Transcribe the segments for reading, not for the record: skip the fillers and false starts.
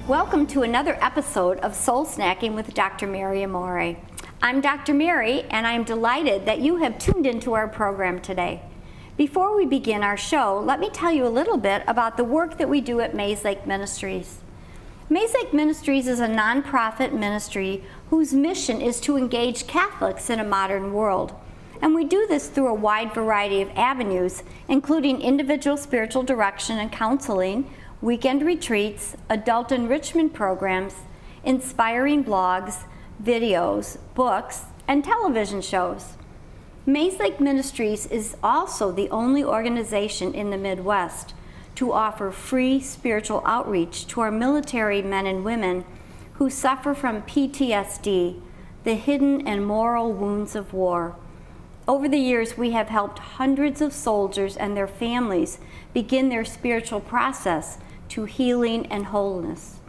Welcome to another episode of Soul Snacking with Dr. Mary Amore. I'm Dr. Mary, and I'm delighted that you have tuned into our program today. Before we begin our show, let me tell you a little bit about the work that we do at Mayslake Ministries. Mayslake Ministries is a nonprofit ministry whose mission is to engage Catholics in a modern world. And we do this through a wide variety of avenues, including individual spiritual direction and counseling, weekend retreats, adult enrichment programs, inspiring blogs, videos, books, and television shows. Mayslake Ministries is also the only organization in the Midwest to offer free spiritual outreach to our military men and women who suffer from PTSD, the hidden and moral wounds of war. Over the years, we have helped hundreds of soldiers and their families begin their spiritual process to healing and wholeness.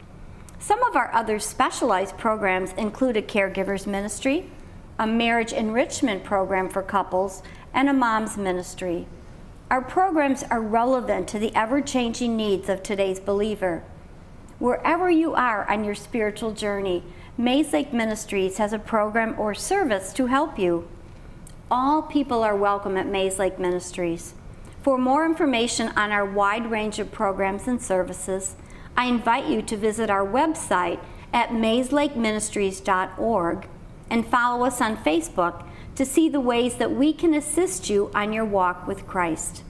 Some of our other specialized programs include a caregivers ministry, a marriage enrichment program for couples, and a mom's ministry. Our programs are relevant to the ever-changing needs of today's believer. Wherever you are on your spiritual journey, Mayslake Ministries has a program or service to help you. All people are welcome at Mayslake Ministries. For more information on our wide range of programs and services, I invite you to visit our website at mayslakeministries.org and follow us on Facebook to see the ways that we can assist you on your walk with Christ.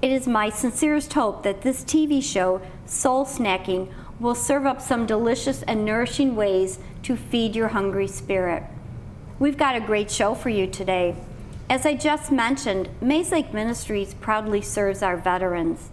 It is my sincerest hope that this TV show, Soul Snacking, will serve up some delicious and nourishing ways to feed your hungry spirit. We've got a great show for you today. As I just mentioned, Mayslake Ministries proudly serves our veterans.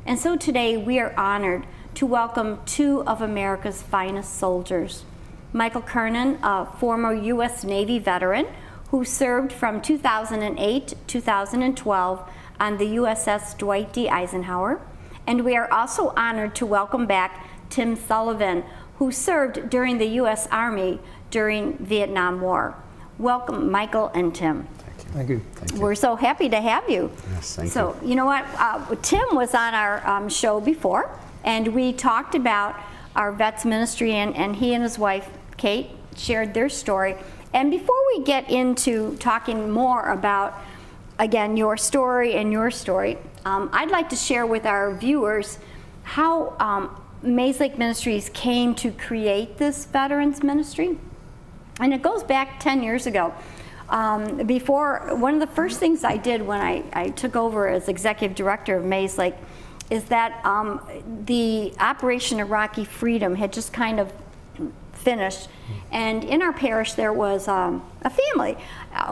And so today we are honored to welcome two of America's finest soldiers. Michael Kernan, a former U.S. Navy veteran who served from 2008 to 2012 on the USS Dwight D. Eisenhower. And we are also honored to welcome back Tim Sullivan, who served during the U.S. Army during Vietnam War. Welcome, Michael and Tim. Thank you. Thank you. We're so happy to have you. Yes, thank you. So, you know what? Tim was on our show before, and we talked about our vets ministry, and he and his wife, Kate, shared their story. And before we get into talking more about, again, your story, I'd like to share with our viewers how Mayslake Ministries came to create this veterans ministry. And it goes back 10 years ago. Before, one of the first things I did when I took over as executive director of Mayslake is that the Operation Iraqi Freedom had just kind of finished. And in our parish there was a family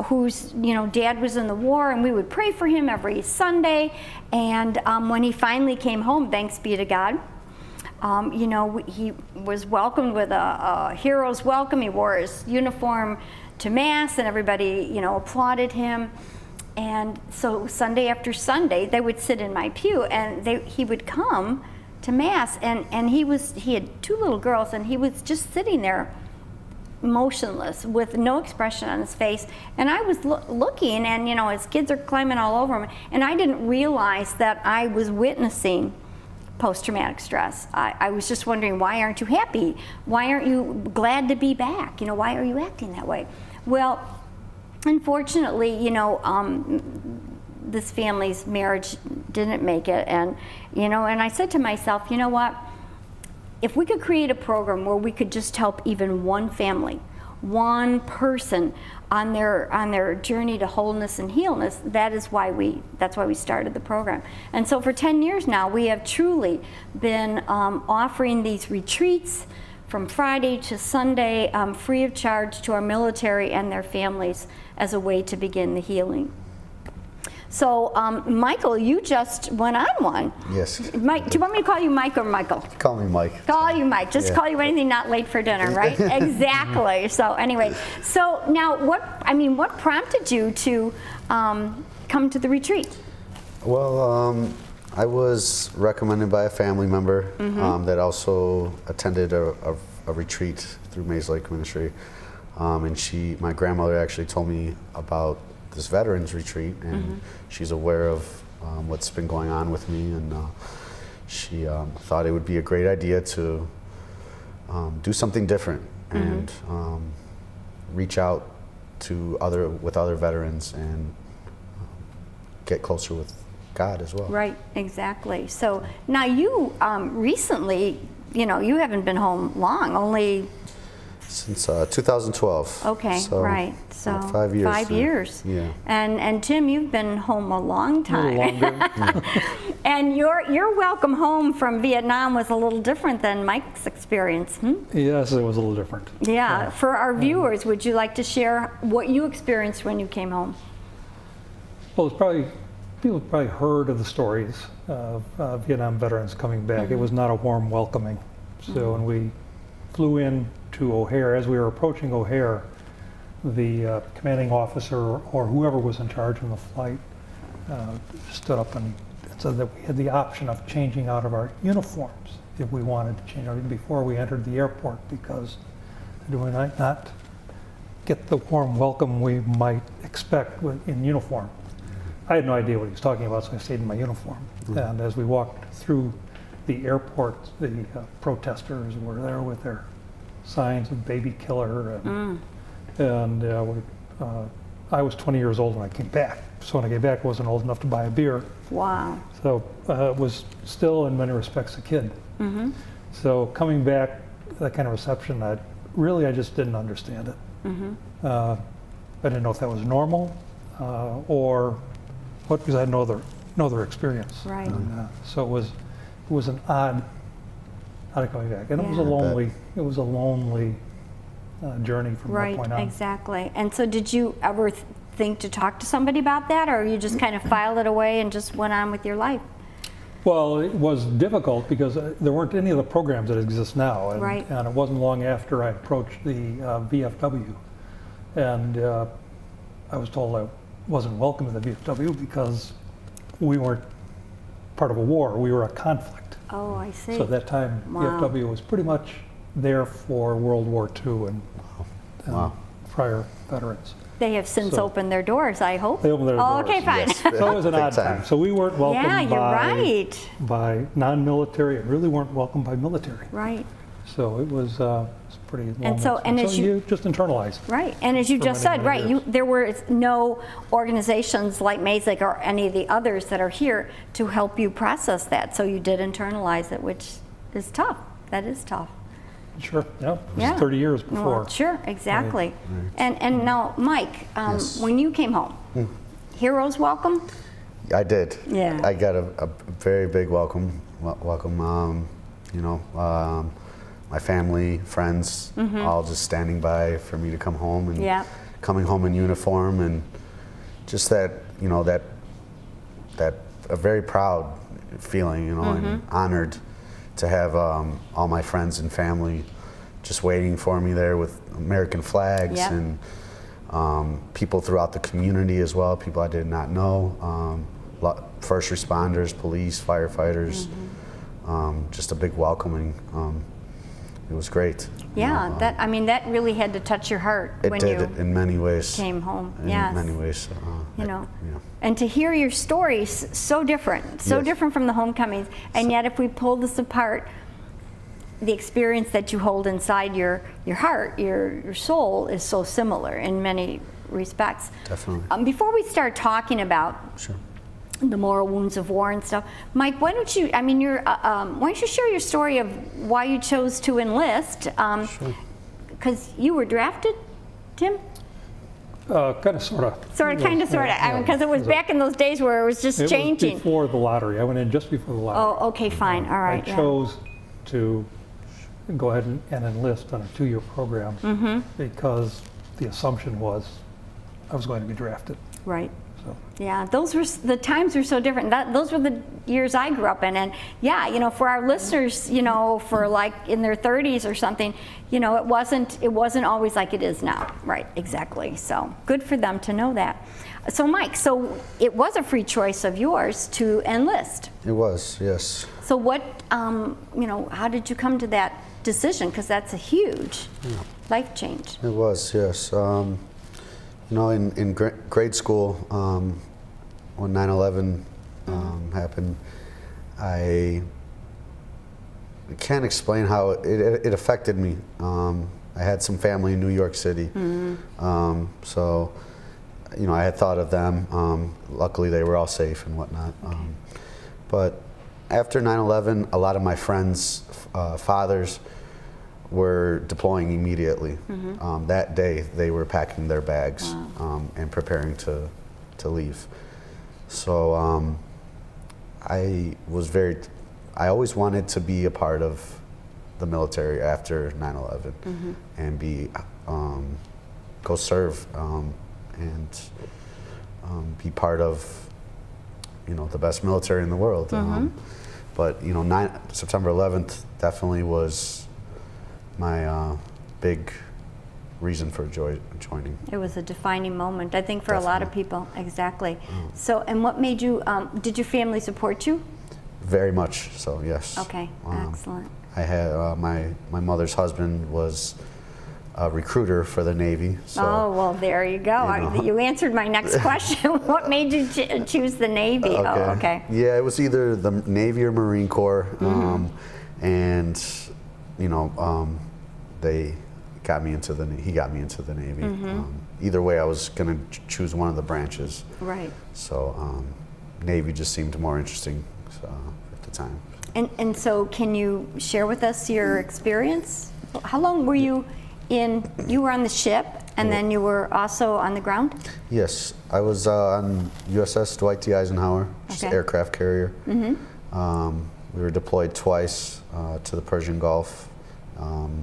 whose dad was in the war, and we would pray for him every Sunday. And when he finally came home, thanks be to God, he was welcomed with a hero's welcome. He wore his uniform to Mass, and everybody, applauded him. And so Sunday after Sunday, they would sit in my pew, and he would come to Mass, and he had two little girls, and he was just sitting there motionless with no expression on his face. And I was looking, and his kids are climbing all over him, and I didn't realize that I was witnessing post-traumatic stress. I was just wondering, why aren't you happy? Why aren't you glad to be back? Why are you acting that way? Well, unfortunately, this family's marriage didn't make it, and I said to myself, you know what? If we could create a program where we could just help even one family, one person on their journey to wholeness and healness, that's why we started the program. And so for 10 years now, we have truly been offering these retreats from Friday to Sunday, free of charge to our military and their families as a way to begin the healing. So, Michael, you just went on one. Yes. Mike, do you want me to call you Mike or Michael? Call me Mike. Call you Mike. Just call you anything not late for dinner, right? Exactly. So anyway, so now what prompted you to come to the retreat? Well, I was recommended by a family member that also attended a retreat through Mayslake Ministry, and my grandmother actually told me about this veterans retreat, and she's aware of what's been going on with me, and she thought it would be a great idea to do something different and reach out to other veterans and get closer with God as well. Right, exactly. So now you recently, you haven't been home long, only Since 2012. okay, So, right. So 5 years. 5 years. Yeah. And Tim, you've been home a long A little time. longer. And your welcome home from Vietnam was a little different than Mike's experience. Yes, it was a little different. Yeah. For our viewers, would you like to share what you experienced when you came home? Well, people have probably heard of the stories of Vietnam veterans coming back. It was not a warm welcoming. So when we flew in to O'Hare, as we were approaching O'Hare, the commanding officer or whoever was in charge on the flight stood up and said that we had the option of changing out of our uniforms if we wanted to change out before we entered the airport, because we might not get the warm welcome we might expect in uniform. I had no idea what he was talking about, so I stayed in my uniform. And as we walked through the airport, the protesters were there with their signs of baby killer. I was 20 years old when I came back. So when I came back, I wasn't old enough to buy a beer. Wow. So was still, in many respects, a kid. So coming back, that kind of reception, I just didn't understand it. I didn't know if that was normal or what, because I had no other experience. Right. And, so it was an odd coming back, and it was a lonely journey from that point on. Right, exactly. And so did you ever think to talk to somebody about that, or you just kind of filed it away and just went on with your life? Well, it was difficult because there weren't any of the programs that exist now, and, Right. and it wasn't long after I approached the VFW, and I was told I wasn't welcome in the VFW because we weren't part of a war, we were a conflict. Oh, I see. So at that time, Wow. VFW was pretty much there for World War II and Wow. prior veterans. They have since So- opened their doors, I hope. They opened their Oh, doors. okay, fine. Yes. So it was an Big odd time. So we weren't welcomed Yeah, you're right. by non-military, and really weren't welcomed by military. Right, So it was pretty long. And so- and as you- just internalize. right. And as you For just many, said, many right, years. there were no organizations like Mayslake or any of the others that are here to help you process that. So you did internalize it, which is tough. That is tough. Sure, yeah. It was Yeah. 30 years before. Well, sure, exactly. And now, Mike, Yes. when you came home, heroes welcome? I did. Yeah. I got a very big welcome. My family, friends, all just standing by for me to come home and Yeah. coming home in uniform, and just that a very proud feeling, and honored to have all my friends and family just waiting for me there with American flags Yep. and people throughout the community as well, people I did not know, first responders, police, firefighters, just a big welcoming. It was great. Yeah, that really had to touch your heart It when did you in many ways. came home. In Yes. many ways. Yeah. And to hear your stories, so different, Yes. different from the homecomings. And yet if we pull this apart, the experience that you hold inside your heart, your soul is so similar in many respects. Definitely. Before we start talking about Sure. the moral wounds of war and stuff, Mike, why don't you share your story of why you chose to enlist? Because you were drafted, Tim? Kind of, sort of. Sort of, kind of, sort of. Because it was back in those days where it was just changing. It was before the lottery. I went in just before the lottery. Oh, okay, fine, all right. I yeah. chose to go ahead and enlist on a 2-year program because the assumption was I was going to be drafted. Right. So. Yeah, the times were so different. Those were the years I grew up in, and yeah, for our listeners, for like in their 30s or something, it wasn't always like it is now. Right, exactly. So good for them to know that. So Mike, it was a free choice of yours to enlist. It was, yes. So what, how did you come to that decision? Because that's a huge life change. It was, yes. In grade school, when 9/11 happened, I can't explain how it affected me. I had some family in New York City, so I had thought of them. Luckily, they were all safe and whatnot. But after 9/11, a lot of my friends' fathers were deploying immediately. That day, they were packing their bags and preparing to leave. So I always wanted to be a part of the military after 9/11 and go serve and be part of the best military in the world. But September 11th definitely was my big reason for joining. It was a defining moment, I think, for a lot of people. Exactly. So, and what made you? Did your family support you? Very much so, yes. Okay, excellent. I had my mother's husband was a recruiter for the Navy. So, oh, well, there you go. You answered my next question. What made you choose the Navy? Okay. Oh, okay. Yeah, it was either the Navy or Marine Corps, and they got me into he got me into the Navy. Either way, I was going to choose one of the branches. Right. So Navy just seemed more interesting at the time. And so, can you share with us your experience? How long were you in? You were on the ship, and then you were also on the ground? Yes, I was on USS Dwight D. Eisenhower, just an aircraft carrier. We were deployed twice to the Persian Gulf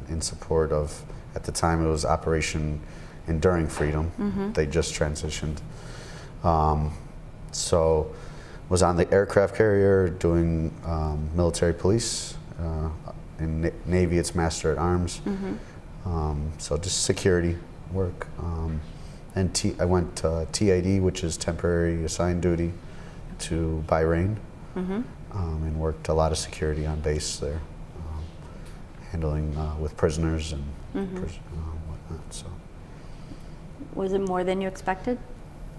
in support of, at the time it was Operation Enduring Freedom. They just transitioned. So was on the aircraft carrier doing military police. In Navy, it's Master at Arms. So just security work. And I went to TID, which is Temporary Assigned Duty, to Bahrain, and worked a lot of security on base there, handling with prisoners and whatnot. So. Was it more than you expected?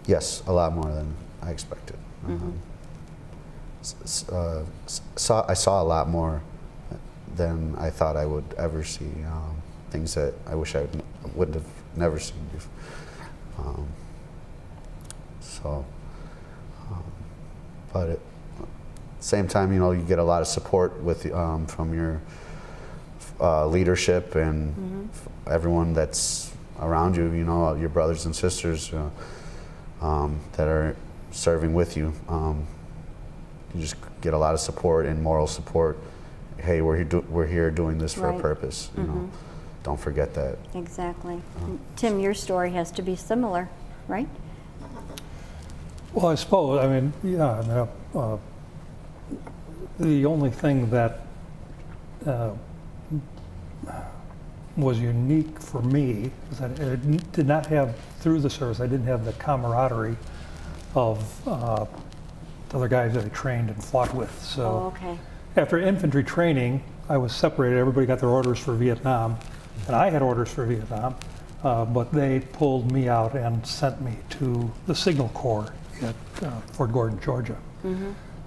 Yes, a lot more than I expected. I saw a lot more than I thought I would ever see. Things that I wish I would have never seen before. But at the same time, you get a lot of support with from your leadership and everyone that's around you. Your brothers and sisters that are serving with you. You just get a lot of support and moral support. Hey, we're here doing this for a purpose. Don't forget that. Exactly. Tim, your story has to be similar, right? Well, I suppose. I mean, yeah. The only thing that was unique for me was that I did not have, through the service, I didn't have the camaraderie of the other guys that I trained and fought with. So after infantry training, I was separated. Everybody got their orders for Vietnam, and I had orders for Vietnam, but they pulled me out and sent me to the Signal Corps at Fort Gordon, Georgia.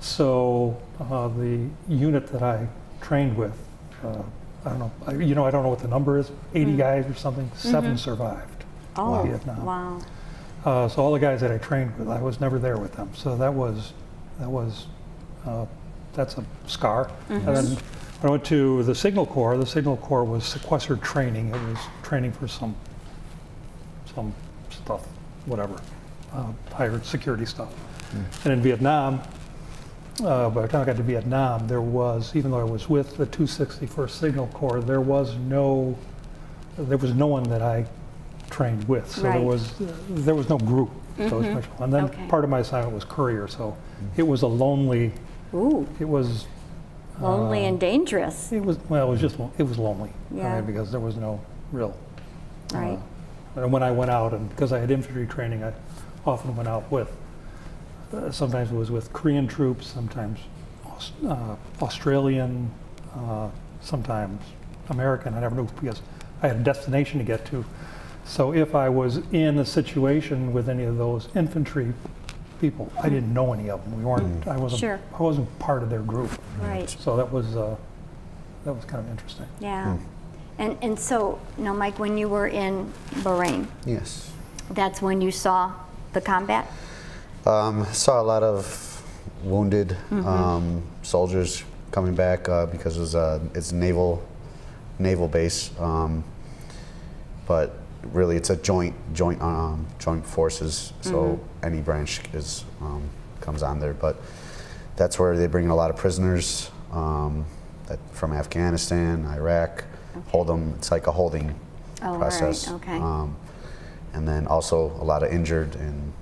So the unit that I trained with, I don't know, I don't know what the number is, 80 guys or something, 7 survived Vietnam. Wow. So all the guys that I trained with, I was never there with them. So that's a scar. And then when I went to the Signal Corps was sequestered training. It was training for some stuff, whatever, higher security stuff. And in Vietnam, by the time I got to Vietnam, there was, even though I was with the 261st Signal Corps, there was no one that I trained with. So there was no group. So it was much fun. And then part of my assignment was courier, so it was a lonely. It was lonely and dangerous. It was lonely. Yeah. Because there was no real. Right. And when I went out, and because I had infantry training, I often went out with. Sometimes it was with Korean troops, sometimes Australian, sometimes American. I never knew because I had a destination to get to. So if I was in a situation with any of those infantry people, I didn't know any of them. I wasn't part of their group. Right. So that was was kind of interesting. Yeah. And so, Mike, when you were in Bahrain, Yes. that's when you saw the combat? Saw a lot of wounded soldiers coming back because it's a naval base, but really it's a joint forces. So any branch comes on there, but that's where they bring in a lot of prisoners from Afghanistan, Iraq. Hold them. It's like a holding process. Right. Okay. And then also a lot of injured and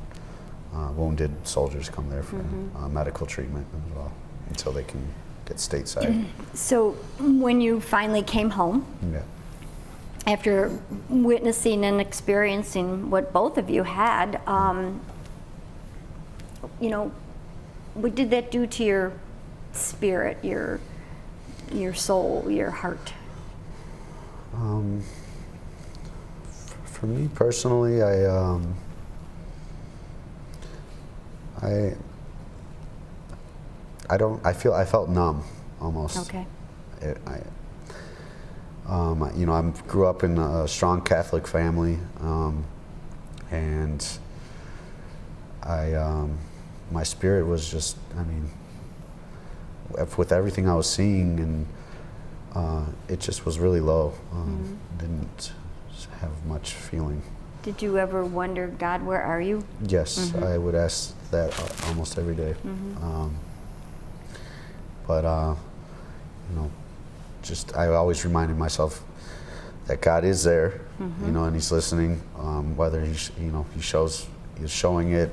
wounded soldiers come there for medical treatment as well until they can get stateside. So when you finally came home, Yeah. after witnessing and experiencing what both of you had, what did that do to your spirit, your soul, your heart? For me personally, I felt numb almost. Okay. I grew up in a strong Catholic family, and my spirit was just, with everything I was seeing, and it just was really low. Didn't have much feeling. Did you ever wonder, God, where are you? Yes, I would ask that almost every day. But I always reminded myself that God is there, and He's listening. Whether He's showing it,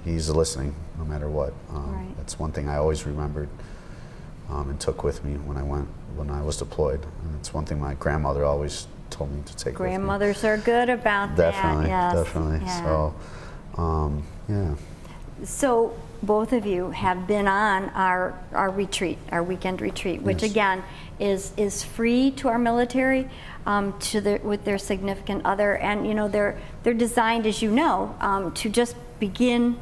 He's listening no matter what. Right. That's one thing I always remembered and took with me when I was deployed. And it's one thing my grandmother always told me to take with me. Grandmothers are good about Definitely, that. Yes. definitely. Yeah. So, yeah. So both of you have been on our retreat, our weekend retreat, which Yes. again is free to our military, with their significant other, and they're designed, as you know, to just begin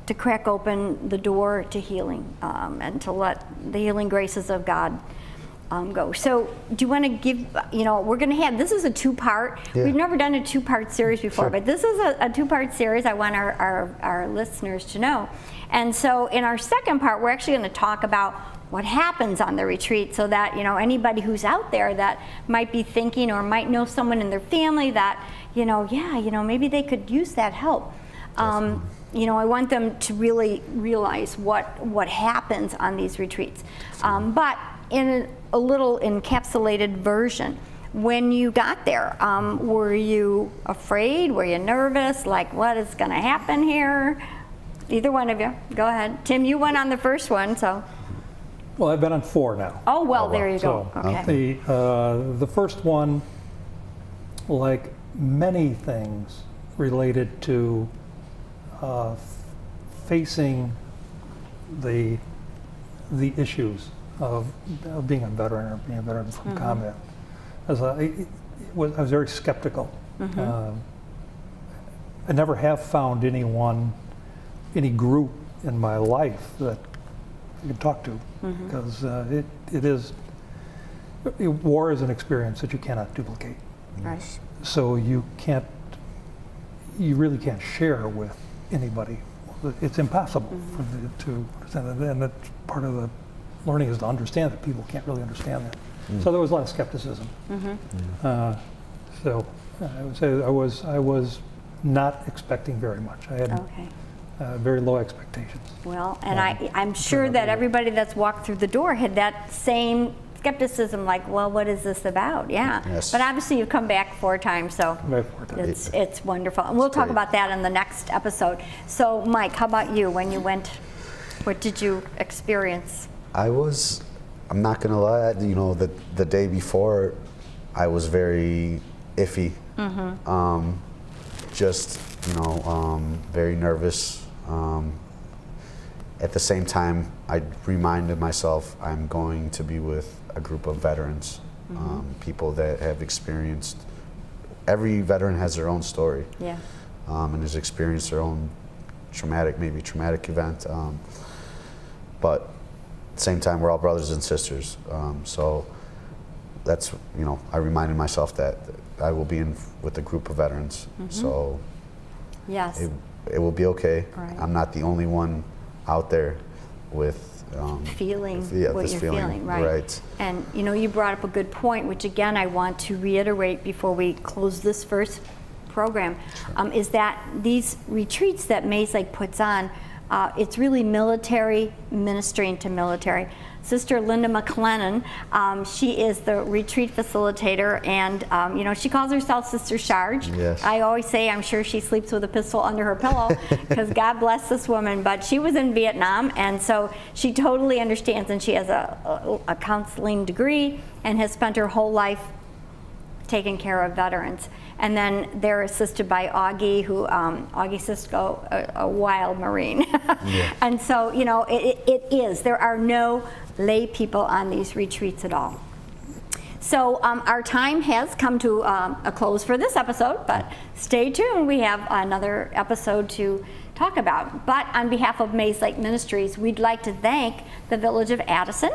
to crack open the door to healing, and to let the healing graces of God go. So do you want to give, we're going to have, this is a two-part, we've never done a two-part series before, but this is a two-part series I want our listeners to know. And so in our second part, we're actually going to talk about what happens on the retreat, so that, anybody who's out there that might be thinking or might know someone in their family that, maybe they could use that help. I want them to really realize what happens on these retreats. But in a little encapsulated version, when you got there, were you afraid? Were you nervous? Like, what is going to happen here? Either one of you. Go ahead. Tim, you went on the first one, so. Well, I've been on 4 now. Oh, well, there you go. So Okay. the first one, like many things related to facing the issues of being a veteran or being a veteran from combat, I was very skeptical. I never have found any group in my life that I could talk to, because war is an experience that you cannot duplicate. Right. So you really can't share with anybody. It's impossible to understand that, and that's part of the learning, is to understand that people can't really understand that. So there was a lot of skepticism. So I would say I was not expecting very much. I had very low expectations. Well, and I'm sure that everybody that's walked through the door had that same skepticism, like, well, what is this about? Yeah. Yes. But obviously you've come back 4 times, so it's wonderful. And we'll talk about that in the next episode. So Mike, how about you? When you went, what did you experience? I'm not gonna lie, the day before, I was very iffy. Very nervous. At the same time, I reminded myself I'm going to be with a group of veterans, people that have experienced, every veteran has their own story. Yeah. And has experienced their own traumatic event. But same time, we're all brothers and sisters. So that's, I reminded myself that I will be in with a group of veterans. So Yes. it will be okay. Right. I'm not the only one out there with Feeling what this you're feeling. feeling, right? Right. And you brought up a good point, which again I want to reiterate before we close this first program, is that these retreats that Mayslake puts on, it's really military ministering to military. Sister Linda McLennan, she is the retreat facilitator, and she calls herself Sister Charge. Yes. I always say I'm sure she sleeps with a pistol under her pillow because God bless this woman, but she was in Vietnam, and so she totally understands, and she has a counseling degree and has spent her whole life taking care of veterans. And then they're assisted by Augie, Augie Cisco, a wild Marine. Yeah. And so, there are no lay people on these retreats at all. So our time has come to a close for this episode, but stay tuned. We have another episode to talk about. But on behalf of Mayslake Ministries, we'd like to thank the Village of Addison,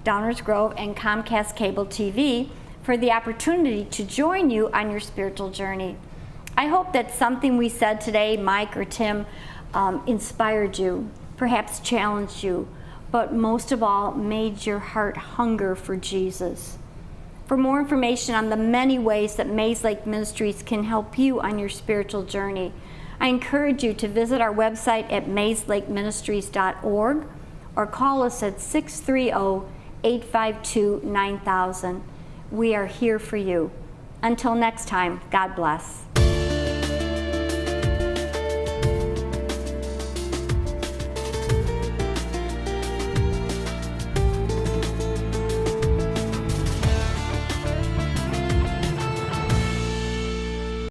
Downers Grove, and Comcast Cable TV for the opportunity to join you on your spiritual journey. I hope that something we said today, Mike or Tim, inspired you, perhaps challenged you, but most of all, made your heart hunger for Jesus. For more information on the many ways that Mayslake Ministries can help you on your spiritual journey, I encourage you to visit our website at mayslakeministries.org or call us at 630-852-9000. We are here for you. Until next time, God bless.